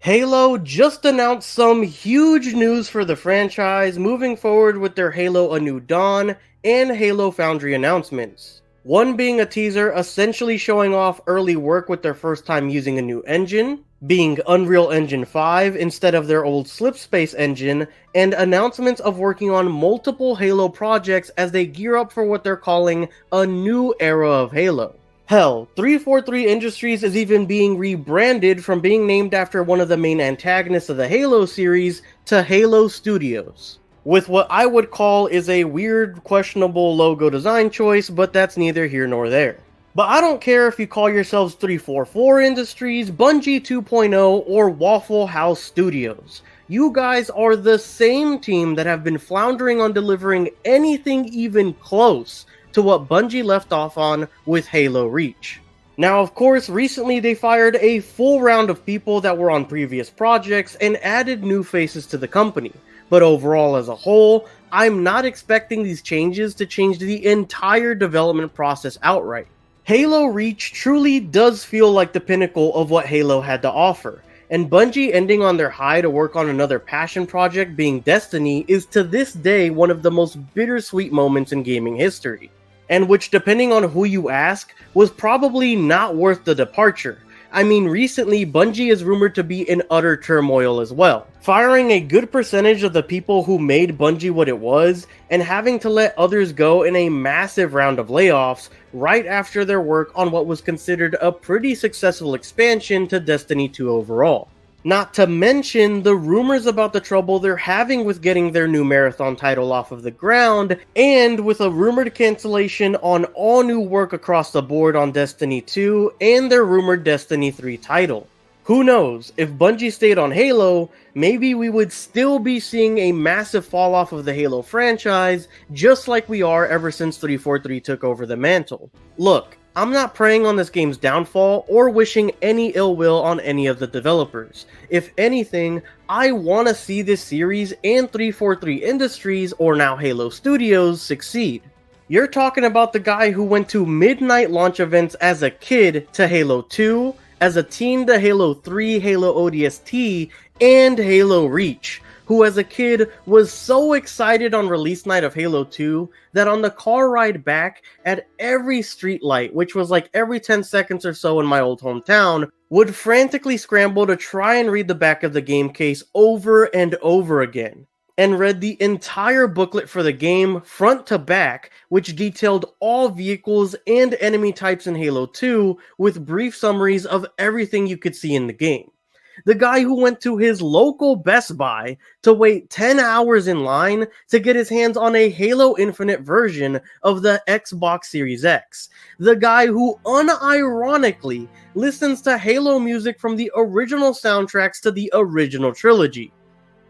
Halo just announced some huge news for the franchise, moving forward with their Halo A New Dawn and Halo Foundry announcements. One being a teaser essentially showing off early work with their first time using a new engine, being Unreal Engine 5 instead of their old Slipspace engine, and announcements of working on multiple Halo projects as they gear up for what they're calling a new era of Halo. Hell, 343 Industries is even being rebranded from being named after one of the main antagonists of the Halo series to Halo Studios, with what I would call is a weird, questionable logo design choice, but that's neither here nor there. But I don't care if you call yourselves 344 Industries, Bungie 2.0, or Waffle House Studios. You guys are the same team that have been floundering on delivering anything even close to what Bungie left off on with Halo Reach. Now, of course, recently they fired a full round of people that were on previous projects and added new faces to the company. But overall, as a whole, I'm not expecting these changes to change the entire development process outright. Halo Reach truly does feel like the pinnacle of what Halo had to offer, and Bungie ending on their high to work on another passion project being Destiny is to this day one of the most bittersweet moments in gaming history, and which, depending on who you ask, was probably not worth the departure. I mean, recently, Bungie is rumored to be in utter turmoil as well, firing a good percentage of the people who made Bungie what it was, and having to let others go in a massive round of layoffs right after their work on what was considered a pretty successful expansion to Destiny 2 overall. Not to mention the rumors about the trouble they're having with getting their new marathon title off of the ground, and with a rumored cancellation on all new work across the board on Destiny 2 and their rumored Destiny 3 title. Who knows, if Bungie stayed on Halo, maybe we would still be seeing a massive fall off of the Halo franchise, just like we are ever since 343 took over the mantle. Look, I'm not preying on this game's downfall or wishing any ill will on any of the developers. If anything, I want to see this series and 343 Industries, or now Halo Studios, succeed. You're talking about the guy who went to midnight launch events as a kid to Halo 2, as a teen to Halo 3, Halo ODST, and Halo Reach, who as a kid was so excited on release night of Halo 2 that on the car ride back at every street light, which was like every 10 seconds or so in my old hometown, would frantically scramble to try and read the back of the game case over and over again, and read the entire booklet for the game front to back, which detailed all vehicles and enemy types in Halo 2 with brief summaries of everything you could see in the game. The guy who went to his local Best Buy to wait 10 hours in line to get his hands on a Halo Infinite version of the Xbox Series X. The guy who unironically listens to Halo music from the original soundtracks to the original trilogy.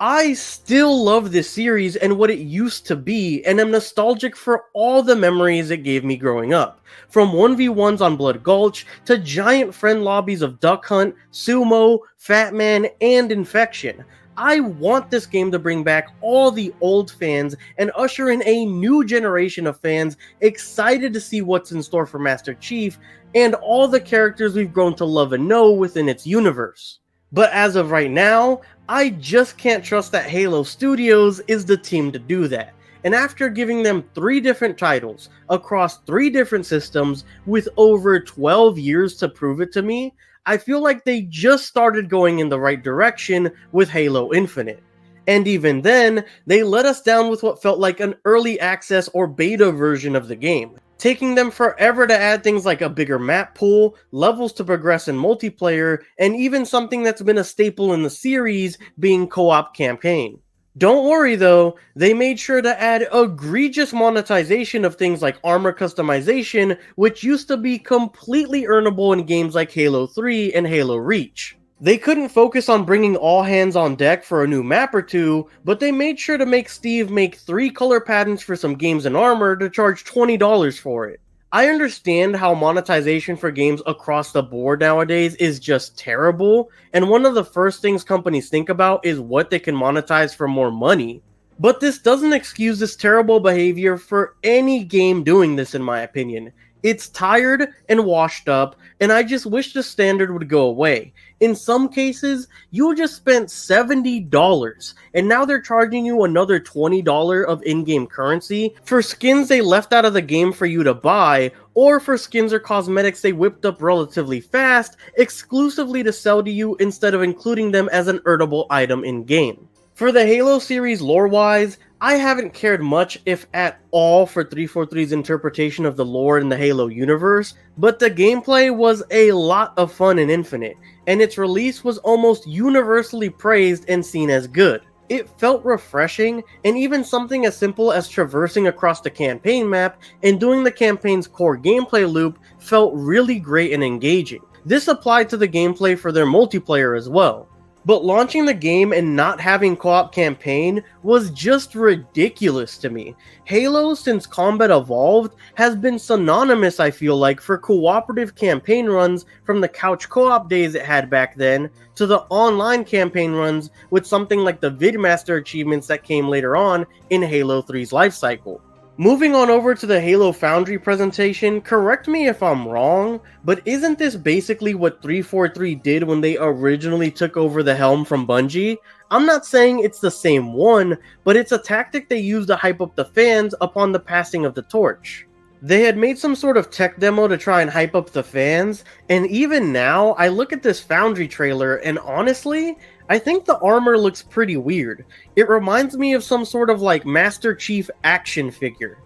I still love this series and what it used to be, and am nostalgic for all the memories it gave me growing up. From 1v1s on Blood Gulch, to giant friend lobbies of Duck Hunt, Sumo, Fat Man, and Infection. I want this game to bring back all the old fans and usher in a new generation of fans excited to see what's in store for Master Chief and all the characters we've grown to love and know within its universe. But as of right now, I just can't trust that Halo Studios is the team to do that. And after giving them 3 different titles across 3 different systems with over 12 years to prove it to me, I feel like they just started going in the right direction with Halo Infinite. And even then, they let us down with what felt like an early access or beta version of the game, taking them forever to add things like a bigger map pool, levels to progress in multiplayer, and even something that's been a staple in the series being co-op campaign. Don't worry though, they made sure to add egregious monetization of things like armor customization, which used to be completely earnable in games like Halo 3 and Halo Reach. They couldn't focus on bringing all hands on deck for a new map or two, but they made sure to make Steve make 3 color patterns for some games and armor to charge $20 for it. I understand how monetization for games across the board nowadays is just terrible, and one of the first things companies think about is what they can monetize for more money. But this doesn't excuse this terrible behavior for any game doing this, in my opinion. It's tired and washed up, and I just wish the standard would go away. In some cases, you just spent $70, and now they're charging you another $20 of in-game currency for skins they left out of the game for you to buy, or for skins or cosmetics they whipped up relatively fast, exclusively to sell to you instead of including them as an earnable item in-game. For the Halo series lore-wise, I haven't cared much, if at all, for 343's interpretation of the lore in the Halo universe, but the gameplay was a lot of fun in Infinite, and its release was almost universally praised and seen as good. It felt refreshing, and even something as simple as traversing across the campaign map and doing the campaign's core gameplay loop felt really great and engaging. This applied to the gameplay for their multiplayer as well. But launching the game and not having co-op campaign was just ridiculous to me. Halo, since Combat Evolved, has been synonymous, I feel like, for cooperative campaign runs from the couch co-op days it had back then, to the online campaign runs with something like the Vidmaster achievements that came later on in Halo 3's lifecycle. Moving on over to the Halo Foundry presentation, correct me if I'm wrong, but isn't this basically what 343 did when they originally took over the helm from Bungie? I'm not saying it's the same one, but it's a tactic they used to hype up the fans upon the passing of the torch. They had made some sort of tech demo to try and hype up the fans, and even now, I look at this Foundry trailer, and honestly, I think the armor looks pretty weird. It reminds me of some sort of like Master Chief action figure.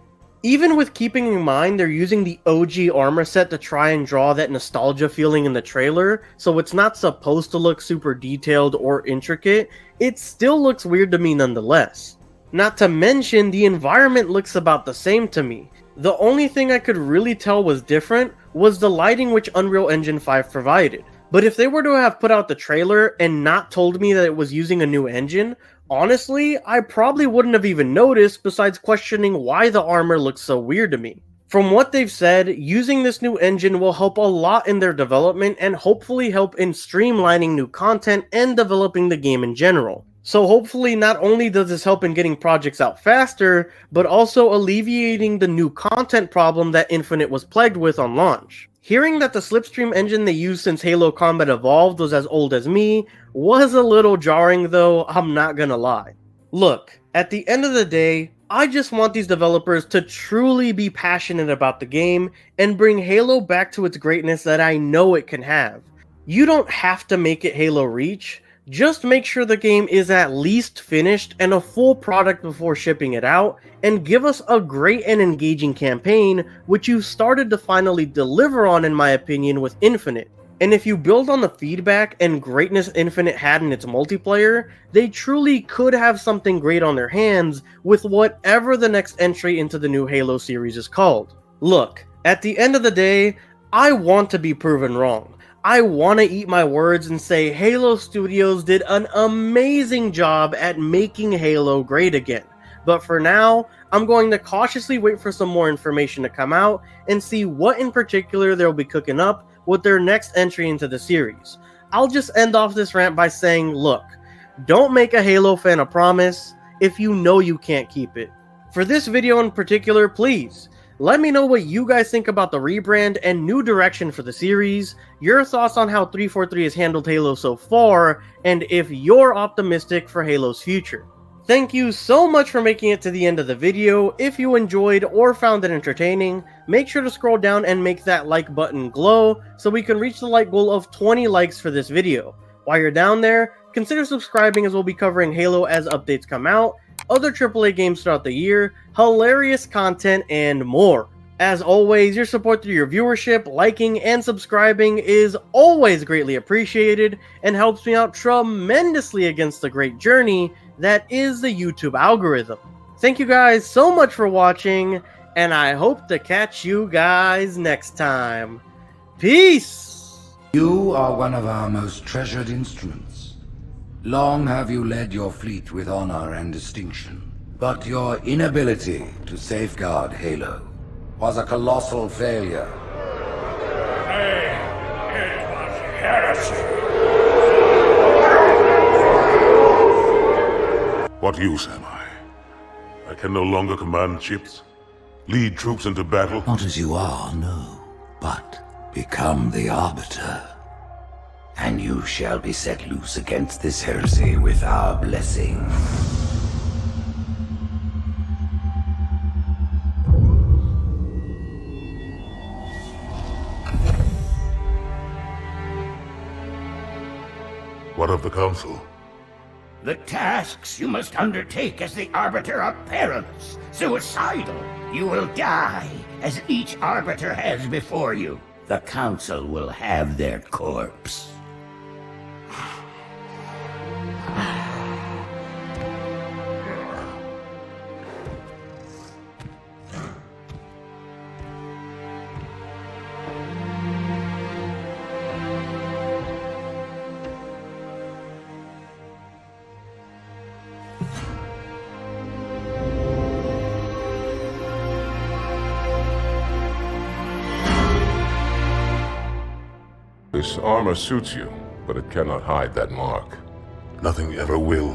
Even with keeping in mind they're using the OG armor set to try and draw that nostalgia feeling in the trailer, so it's not supposed to look super detailed or intricate, it still looks weird to me nonetheless. Not to mention, the environment looks about the same to me. The only thing I could really tell was different was the lighting which Unreal Engine 5 provided. But if they were to have put out the trailer and not told me that it was using a new engine, honestly, I probably wouldn't have even noticed, besides questioning why the armor looks so weird to me. From what they've said, using this new engine will help a lot in their development and hopefully help in streamlining new content and developing the game in general. So hopefully not only does this help in getting projects out faster, but also alleviating the new content problem that Infinite was plagued with on launch. Hearing that the slipstream engine they used since Halo Combat Evolved was as old as me was a little jarring though, I'm not gonna lie. Look, at the end of the day, I just want these developers to truly be passionate about the game and bring Halo back to its greatness that I know it can have. You don't have to make it Halo Reach, just make sure the game is at least finished and a full product before shipping it out, and give us a great and engaging campaign, which you started to finally deliver on in my opinion with Infinite. And if you build on the feedback and greatness Infinite had in its multiplayer, they truly could have something great on their hands with whatever the next entry into the new Halo series is called. Look, at the end of the day, I want to be proven wrong. I want to eat my words and say Halo Studios did an amazing job at making Halo great again. But for now, I'm going to cautiously wait for some more information to come out and see what in particular they'll be cooking up with their next entry into the series. I'll just end off this rant by saying, look, don't make a Halo fan a promise if you know you can't keep it. For this video in particular, please, let me know what you guys think about the rebrand and new direction for the series, your thoughts on how 343 has handled Halo so far, and if you're optimistic for Halo's future. Thank you so much for making it to the end of the video. If you enjoyed or found it entertaining, make sure to scroll down and make that like button glow so we can reach the like goal of 20 likes for this video. While you're down there, consider subscribing as we'll be covering Halo as updates come out, other AAA games throughout the year, hilarious content, and more. As always, your support through your viewership, liking, and subscribing is always greatly appreciated and helps me out tremendously against the great journey that is the YouTube algorithm. Thank you guys so much for watching, and I hope to catch you guys next time. Peace! You are one of our most treasured instruments. Long have you led your fleet with honor and distinction, but your inability to safeguard Halo was a colossal failure. It was heresy. What use am I? I can no longer command ships, lead troops into battle. Not as you are, no, but become the Arbiter. And you shall be set loose against this heresy with our blessing. What of the Council? The tasks you must undertake as the Arbiter are perilous, suicidal. You will die, as each Arbiter has before you. The Council will have their corpse. This armor suits you, but it cannot hide that mark. Nothing ever will.